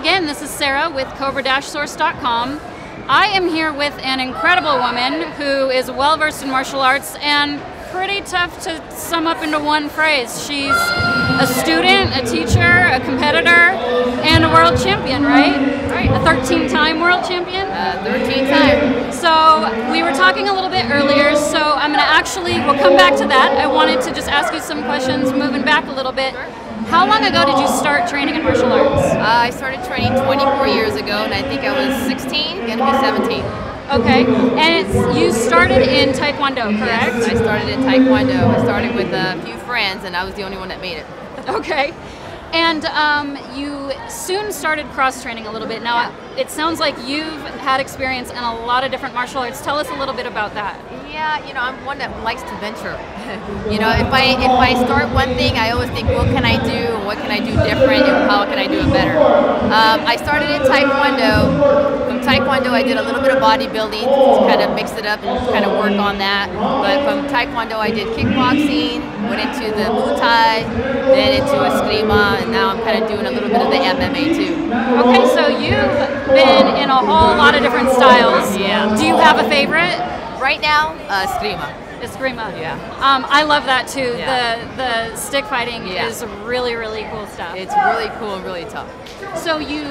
again, this is Sarah with Cobra-Source.com. I am here with an incredible woman who is well versed in martial arts and pretty tough to sum up into one phrase. She's a student, a teacher, a competitor, and a world champion, right? Right. A 13-time world champion? 13 times. So we were talking a little bit earlier, so I'm going to we'll come back to that. I wanted to just ask you some questions moving back a little bit. Sure. How long ago did you start training in martial arts? I started training 24 years ago, and I think I was 16, going to be 17. Okay, and you started in Tae Kwon Do, correct? Yes, I started in Tae Kwon Do. I started with a few friends, and I was the only one that made it. Okay, and you soon started cross-training a little bit. Now, it sounds like you've had experience in a lot of different martial arts. Tell us a little bit about that. Yeah, you know, I'm one that likes to venture. You know, if I start one thing, I always think, what can I do, and what can I do different, and how can I do it better? I started in Tae Kwon Do. From Tae Kwon Do, I did a little bit of bodybuilding, to kind of mix it up and kind of work on that. But from Tae Kwon Do, I did kickboxing, went into the Muay Thai, then into Eskrima, and now I'm kind of doing a little bit of the MMA too. Okay, so you've been in a whole lot of different styles. Yeah. Do you have a favorite? Right now, Eskrima. Eskrima. Yeah. I love that too. Yeah. The stick fighting is really, really cool stuff. It's really cool and really tough. So you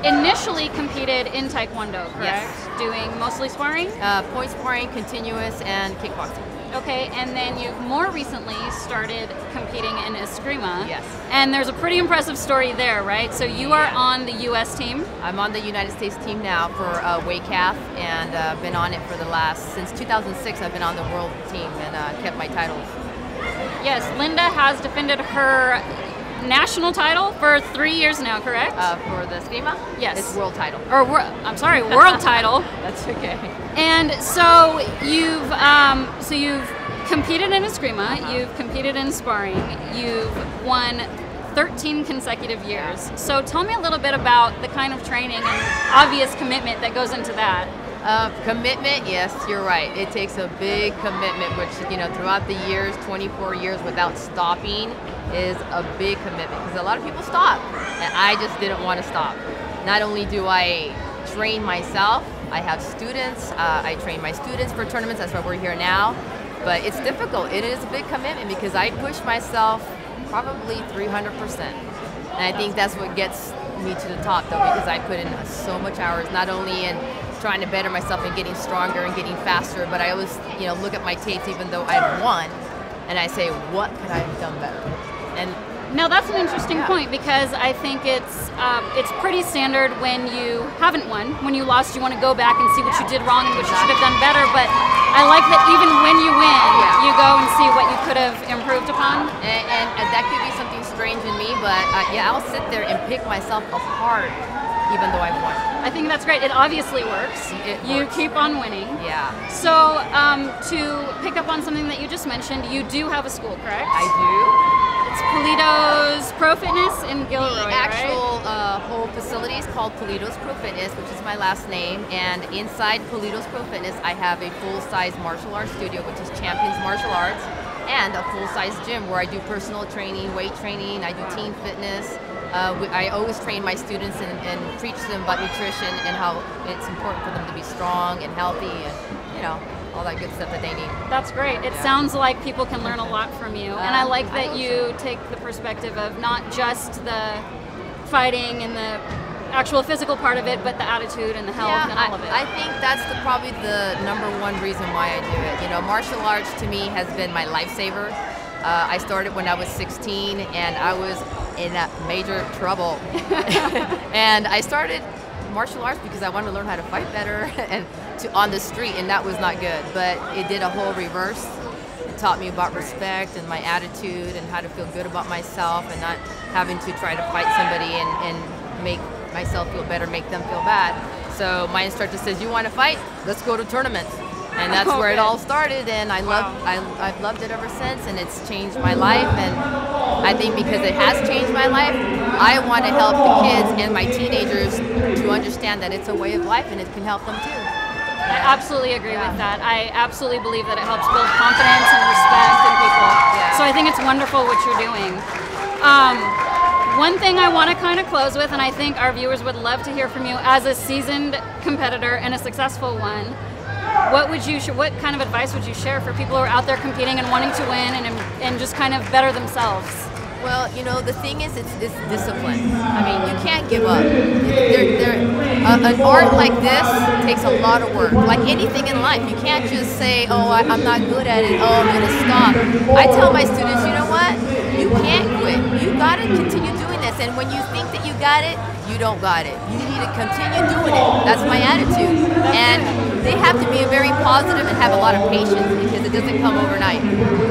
initially competed in Tae Kwon Do, correct? Yes. Doing mostly sparring? Point sparring, continuous, and kickboxing. Okay, and then you've more recently started competing in Eskrima. Yes. And there's a pretty impressive story there, right? So you are on the U.S. team? I'm on the United States team now for WCAF, and been on it for since 2006. I've been on the world team and kept my titles. Yes, Linda has defended her national title for 3 years now, correct? For the Eskrima? Yes. It's world title. Or I'm sorry, world title. That's okay. And so you've competed in Eskrima, you've competed in sparring, you've won 13 consecutive years. So tell me a little bit about the kind of training and obvious commitment that goes into that. Commitment, yes, you're right. It takes a big commitment, which, you know, throughout the years, 24 years without stopping is a big commitment, because a lot of people stop, and I just didn't want to stop. Not only do I train myself, I have students, I train my students for tournaments, that's why we're here now, but it's difficult. It is a big commitment because I push myself probably 300%, and I think that's what gets me to the top, though, because I put in so much hours, not only in trying to better myself and getting stronger and getting faster, but I always, you know, look at my tapes even though I've won, and I say, what could I have done better? And now that's an interesting point, because I think it's pretty standard when you haven't won. When you lost, you want to go back and see what you did wrong and what you should have done better. But I like that even when you win, you go and see what you could have improved upon. And that could be something strange in me, but yeah, I'll sit there and pick myself apart even though I've won. I think that's great. It obviously works. You keep on winning. Yeah. So to pick up on something that you just mentioned, you do have a school, correct? I do. It's Pulido's Pro Fitness in Gilroy, The actual right? whole facility is called Pulido's Pro Fitness, which is my last name, and inside Pulido's Pro Fitness I have a full-size martial arts studio, which is Champions Martial Arts, and a full-size gym where I do personal training, weight training, I do team fitness. I always train my students and preach to them about nutrition and how it's important for them to be strong and healthy and, you know, all that good stuff that they need. That's great. It sounds like people can learn a lot from you. And I like that you take the perspective of not just the fighting and the actual physical part of it, but the attitude and the health and all of it. I think that's probably the #1 reason why I do it. You know, martial arts to me has been my lifesaver. I started when I was 16 and I was in major trouble. And I started martial arts because I wanted to learn how to fight better and on the street, and that was not good. But it did a whole reverse. It taught me about respect and my attitude and how to feel good about myself and not having to try to fight somebody and make myself feel better, make them feel bad. So my instructor says, you want to fight? Let's go to tournaments. And that's where it all started, and I've loved it ever since, and it's changed my life. And I think because it has changed my life, I want to help the kids and my teenagers to understand that it's a way of life and it can help them too. I absolutely agree with that. I absolutely believe that it helps build confidence and respect in people. So I think it's wonderful what you're doing. One thing I want to kind of close with, and I think our viewers would love to hear from you as a seasoned competitor and a successful one, what kind of advice would you share for people who are out there competing and wanting to win and just kind of better themselves? Well, you know, the thing is, it's discipline. I mean, you can't give up. An art like this takes a lot of work. Like anything in life, you can't just say, oh, I'm not good at it, oh, I'm going to stop. I tell my students, you know what? You can't quit. You got to continue doing this. And when you think that you got it, you don't got it. You need to continue doing it. That's my attitude. And they have to be very positive and have a lot of patience because it doesn't come overnight.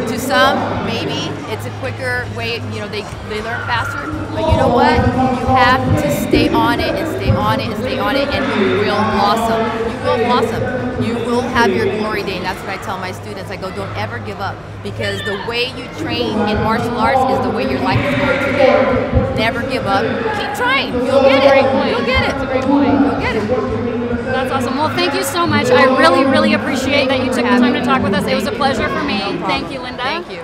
To some, maybe it's a quicker way, you know, they learn faster. But you know what? You have to stay on it and stay on it and stay on it, and you will blossom. You will blossom. You will have your glory day, and that's what I tell my students. I go, don't ever give up, because the way you train in martial arts is the way your life is going to be. Never give up. Keep trying. You'll get it. You'll get it. That's a great point. You'll get it. That's awesome. Well, thank you so much. I really, really appreciate that you took the time to talk with us. It was a pleasure for me. No problem. Thank you, Linda. Thank you.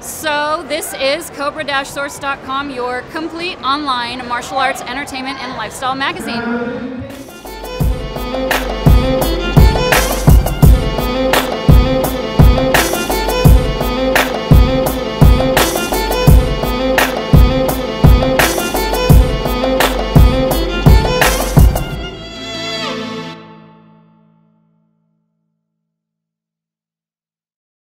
So this is Cobra-Source.com, your complete online martial arts, entertainment, and lifestyle magazine.